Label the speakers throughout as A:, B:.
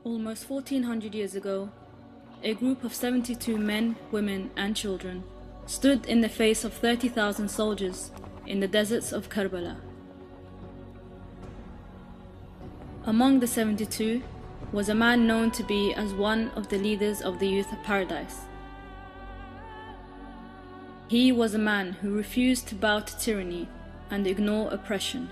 A: Almost 1400 years ago, a group of 72 men, women and children stood in the face of 30,000 soldiers in the deserts of Karbala. Among the 72 was a man known to be as one of the leaders of the Youth of Paradise. He was a man who refused to bow to tyranny and ignore oppression.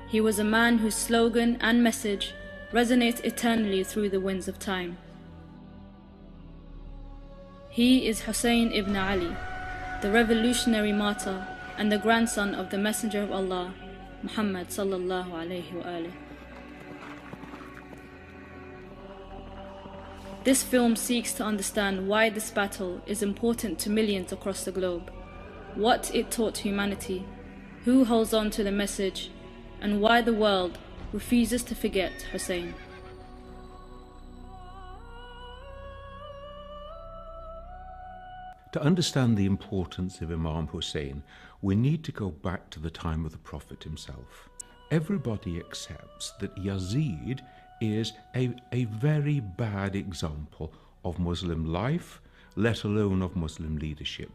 A: He was a man whose slogan and message resonate eternally through the winds of time. He is Hussein ibn Ali, the revolutionary martyr and the grandson of the Messenger of Allah, Muhammad sallallahu alayhi wa alihi. This film seeks to understand why this battle is important to millions across the globe, what it taught humanity, who holds on to the message, and why the world refuses to forget Hussein.
B: To understand the importance of Imam Hussein, we need to go back to the time of the Prophet himself. Everybody accepts that Yazid is a very bad example of Muslim life, let alone of Muslim leadership.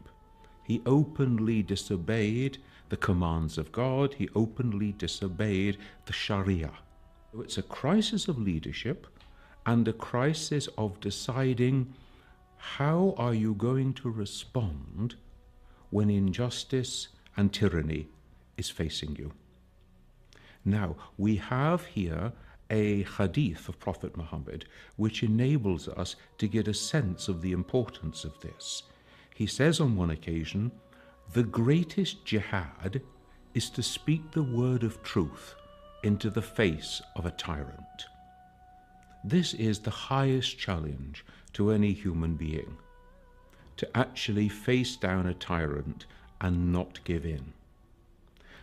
B: He openly disobeyed the commands of God. He openly disobeyed the Sharia. It's a crisis of leadership and a crisis of deciding how are you going to respond when injustice and tyranny is facing you. Now, we have here a hadith of Prophet Muhammad which enables us to get a sense of the importance of this. He says on one occasion, the greatest jihad is to speak the word of truth into the face of a tyrant. This is the highest challenge to any human being, to actually face down a tyrant and not give in.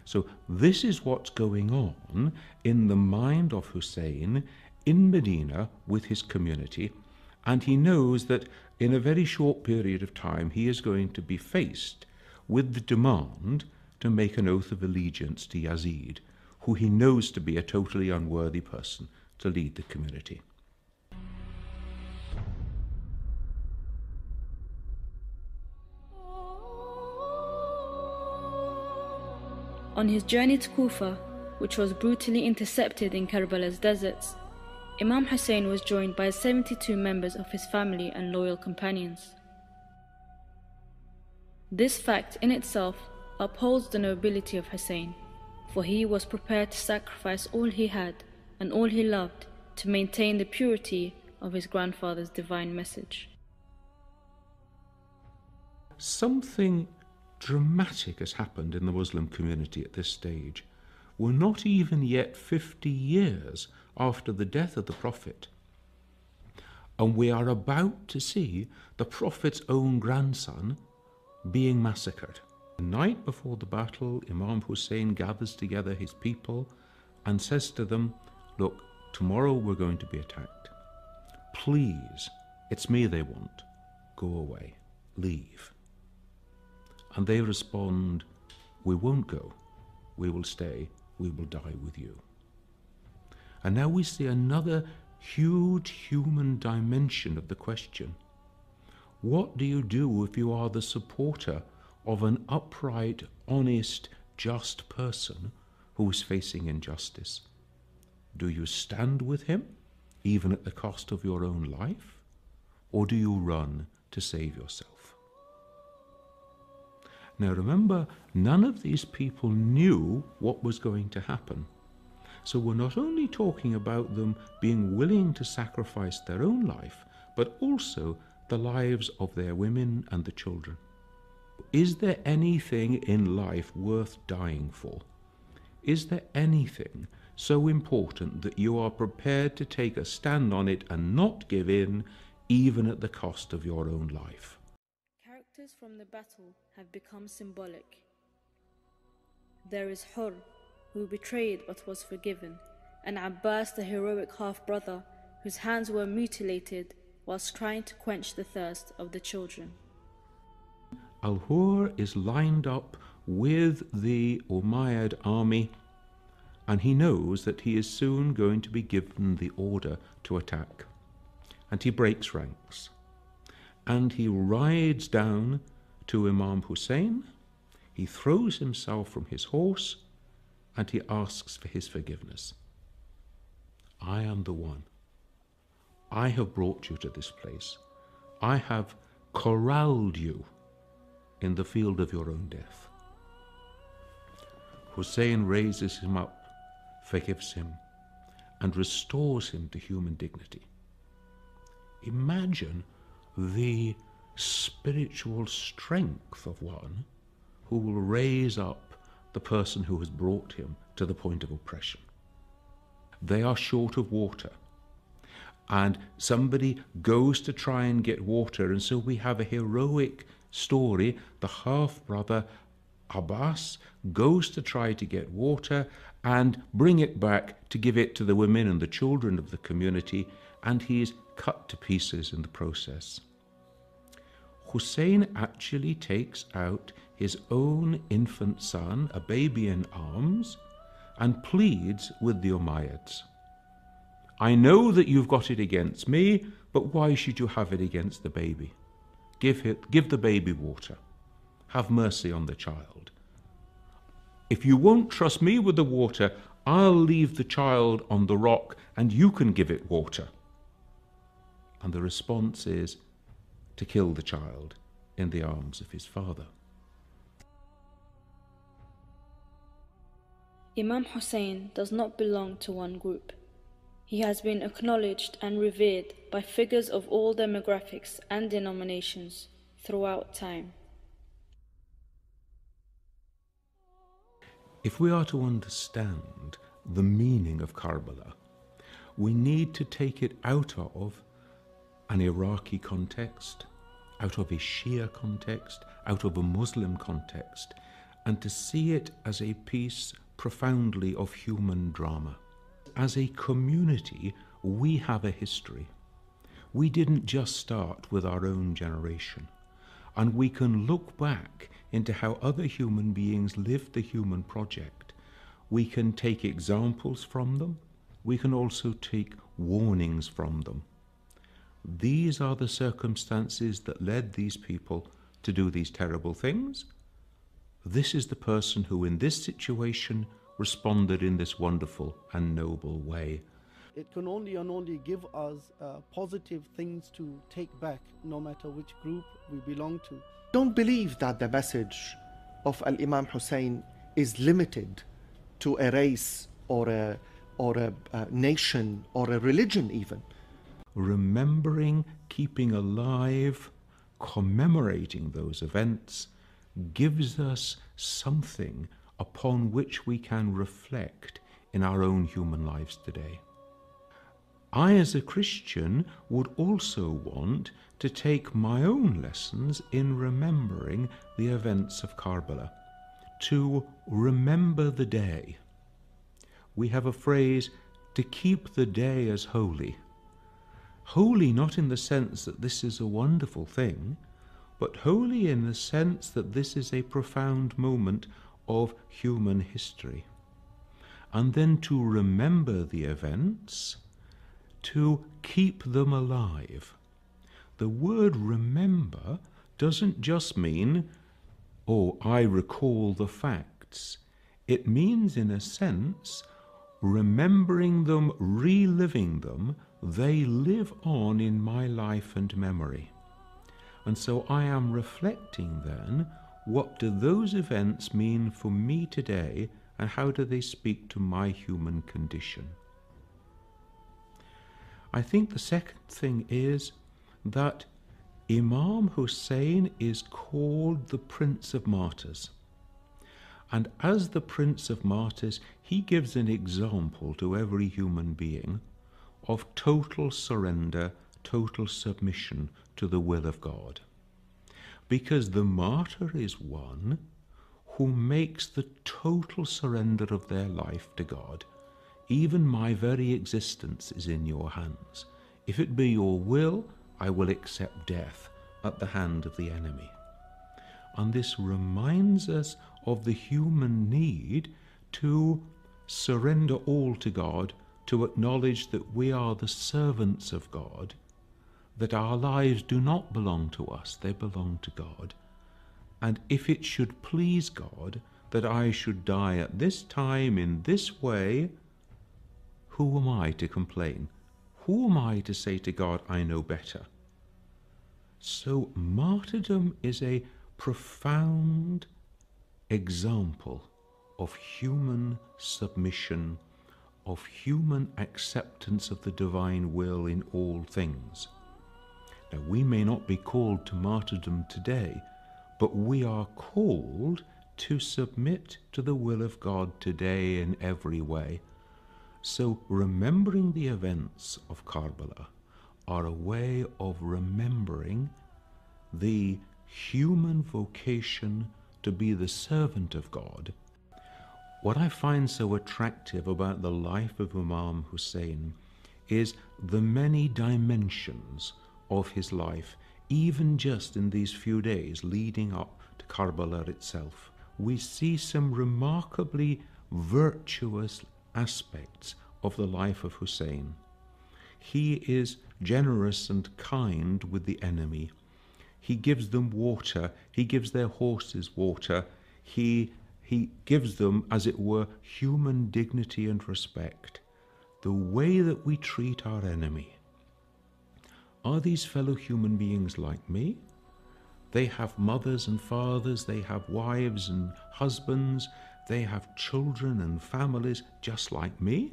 B: So this is what's going on in the mind of Hussein in Medina with his community, and he knows that in a very short period of time he is going to be faced with the demand to make an oath of allegiance to Yazid, who he knows to be a totally unworthy person to lead the community.
A: On his journey to Kufa, which was brutally intercepted in Karbala's deserts, Imam Hussein was joined by 72 members of his family and loyal companions. This fact in itself upholds the nobility of Hussein, for he was prepared to sacrifice all he had and all he loved to maintain the purity of his grandfather's divine message.
B: Something dramatic has happened in the Muslim community at this stage. We're not even yet 50 years after the death of the Prophet, and we are about to see the Prophet's own grandson being massacred. The night before the battle, Imam Hussein gathers together his people and says to them, look, tomorrow we're going to be attacked. Please, it's me they want. Go away, leave. And they respond, we won't go, we will stay, we will die with you. And now we see another huge human dimension of the question. What do you do if you are the supporter of an upright, honest, just person who is facing injustice? Do you stand with him, even at the cost of your own life? Or do you run to save yourself? Now remember, none of these people knew what was going to happen. So we're not only talking about them being willing to sacrifice their own life, but also the lives of their women and the children. Is there anything in life worth dying for? Is there anything so important that you are prepared to take a stand on it and not give in, even at the cost of your own life?
A: Characters from the battle have become symbolic. There is Hur, who betrayed but was forgiven, and Abbas, the heroic half-brother, whose hands were mutilated whilst trying to quench the thirst of the children.
B: Al-Hur is lined up with the Umayyad army, and he knows that he is soon going to be given the order to attack. And he breaks ranks, and he rides down to Imam Hussein, he throws himself from his horse, and he asks for his forgiveness. I am the one. I have brought you to this place. I have corralled you in the field of your own death. Hussein raises him up, forgives him, and restores him to human dignity. Imagine the spiritual strength of one who will raise up the person who has brought him to the point of oppression. They are short of water, and somebody goes to try and get water, and so we have a heroic story. The half-brother Abbas goes to try to get water and bring it back to give it to the women and the children of the community, and he is cut to pieces in the process. Hussein actually takes out his own infant son, a baby in arms, and pleads with the Umayyads. I know that you've got it against me, but why should you have it against the baby? Give the baby water. Have mercy on the child. If you won't trust me with the water, I'll leave the child on the rock and you can give it water. And the response is to kill the child in the arms of his father.
A: Imam Hussein does not belong to one group. He has been acknowledged and revered by figures of all demographics and denominations throughout time.
B: If we are to understand the meaning of Karbala, we need to take it out of an Iraqi context, out of a Shia context, out of a Muslim context, and to see it as a piece profoundly of human drama. As a community, we have a history. We didn't just start with our own generation, and we can look back into how other human beings lived the human project. We can take examples from them. We can also take warnings from them. These are the circumstances that led these people to do these terrible things. This is the person who in this situation responded in this wonderful and noble way.
C: It can only and only give us positive things to take back, no matter which group we belong to.
D: Don't believe that the message of Al-Imam Hussein is limited to a race or a nation or a religion even.
B: Remembering, keeping alive, commemorating those events gives us something upon which we can reflect in our own human lives today. I, as a Christian, would also want to take my own lessons in remembering the events of Karbala, to remember the day. We have a phrase, to keep the day as holy. Holy not in the sense that this is a wonderful thing, but holy in the sense that this is a profound moment of human history. And then to remember the events, to keep them alive. The word remember doesn't just mean, oh, I recall the facts. It means, in a sense, remembering them, reliving them. They live on in my life and memory. And so I am reflecting then, what do those events mean for me today, and how do they speak to my human condition? I think the second thing is that Imam Hussein is called the Prince of Martyrs. And as the Prince of Martyrs, he gives an example to every human being of total surrender, total submission to the will of God. Because the martyr is one who makes the total surrender of their life to God. Even my very existence is in your hands. If it be your will, I will accept death at the hand of the enemy. And this reminds us of the human need to surrender all to God, to acknowledge that we are the servants of God, that our lives do not belong to us, they belong to God. And if it should please God that I should die at this time in this way, who am I to complain? Who am I to say to God, I know better? So martyrdom is a profound example of human submission, of human acceptance of the divine will in all things. Now, we may not be called to martyrdom today, but we are called to submit to the will of God today in every way. So remembering the events of Karbala are a way of remembering the human vocation to be the servant of God. What I find so attractive about the life of Imam Hussein is the many dimensions of his life, even just in these few days leading up to Karbala itself. We see some remarkably virtuous aspects of the life of Hussein. He is generous and kind with the enemy. He gives them water. He gives their horses water. He gives them, as it were, human dignity and respect. The way that we treat our enemy. Are these fellow human beings like me? They have mothers and fathers, they have wives and husbands, they have children and families just like me.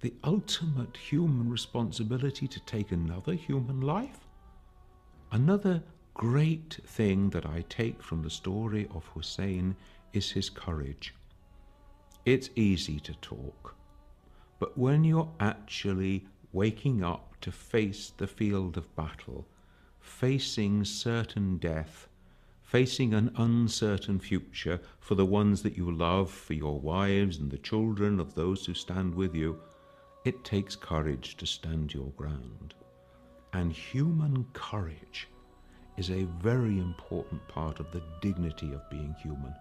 B: The ultimate human responsibility to take another human life. Another great thing that I take from the story of Hussein is his courage. It's easy to talk, but when you're actually waking up to face the field of battle, facing certain death, facing an uncertain future for the ones that you love, for your wives and the children of those who stand with you, it takes courage to stand your ground. And human courage is a very important part of the dignity of being human,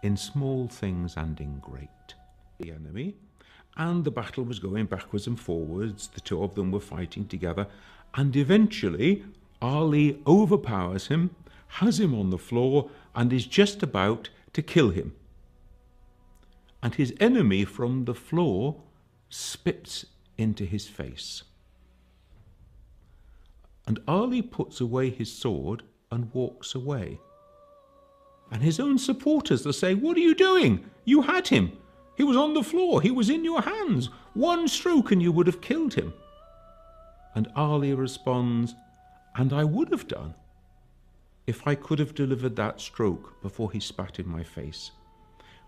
B: in small things and in great. The enemy, and the battle was going backwards and forwards, the two of them were fighting together, and eventually Ali overpowers him, has him on the floor, and is just about to kill him. And his enemy from the floor spits into his face. And Ali puts away his sword and walks away. And his own supporters are saying, "What are you doing? You had him. He was on the floor. He was in your hands. One stroke and you would have killed him." And Ali responds, "And I would have done if I could have delivered that stroke before he spat in my face.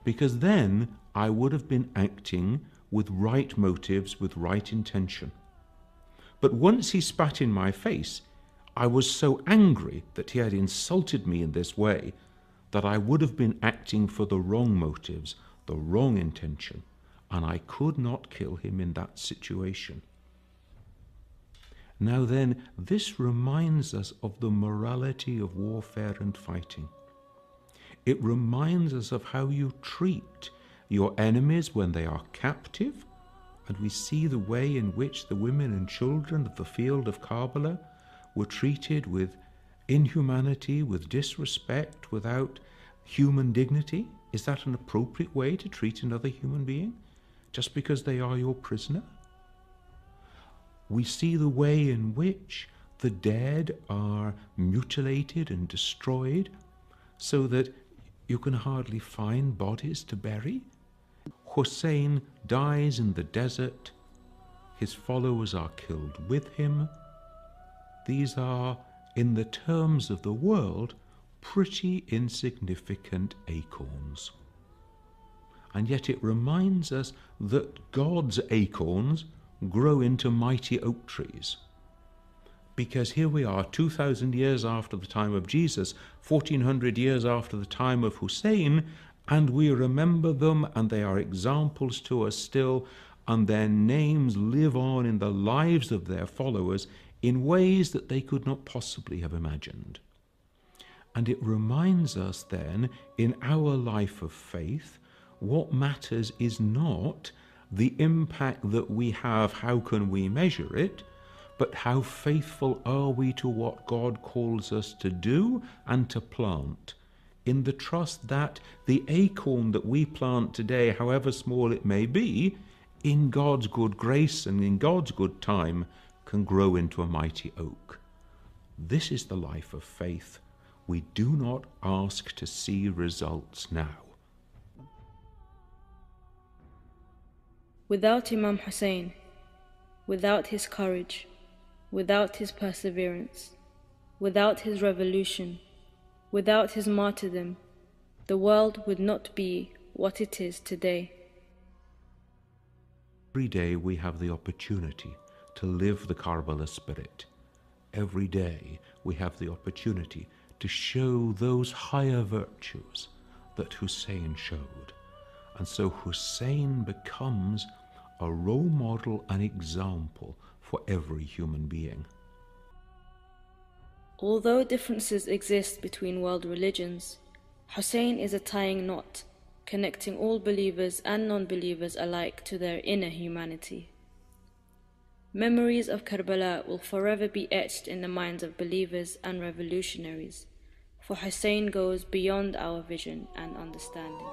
B: Because then I would have been acting with right motives, with right intention. But once he spat in my face, I was so angry that he had insulted me in this way that I would have been acting for the wrong motives, the wrong intention, and I could not kill him in that situation." Now then, this reminds us of the morality of warfare and fighting. It reminds us of how you treat your enemies when they are captive, and we see the way in which the women and children of the field of Karbala were treated with inhumanity, with disrespect, without human dignity. Is that an appropriate way to treat another human being, just because they are your prisoner? We see the way in which the dead are mutilated and destroyed so that you can hardly find bodies to bury. Hussein dies in the desert. His followers are killed with him. These are, in the terms of the world, pretty insignificant acorns. And yet it reminds us that God's acorns grow into mighty oak trees. Because here we are 2,000 years after the time of Jesus, 1,400 years after the time of Hussein, and we remember them, and they are examples to us still, and their names live on in the lives of their followers in ways that they could not possibly have imagined. And it reminds us then, in our life of faith, what matters is not the impact that we have, how can we measure it, but how faithful are we to what God calls us to do and to plant, in the trust that the acorn that we plant today, however small it may be, in God's good grace and in God's good time, can grow into a mighty oak. This is the life of faith. We do not ask to see results now.
A: Without Imam Hussein, without his courage, without his perseverance, without his revolution, without his martyrdom, the world would not be what it is today.
B: Every day we have the opportunity to live the Karbala spirit. Every day we have the opportunity to show those higher virtues that Hussein showed. And so Hussein becomes a role model, an example for every human being.
A: Although differences exist between world religions, Hussein is a tying knot, connecting all believers and non-believers alike to their inner humanity. Memories of Karbala will forever be etched in the minds of believers and revolutionaries, for Hussein goes beyond our vision and understanding.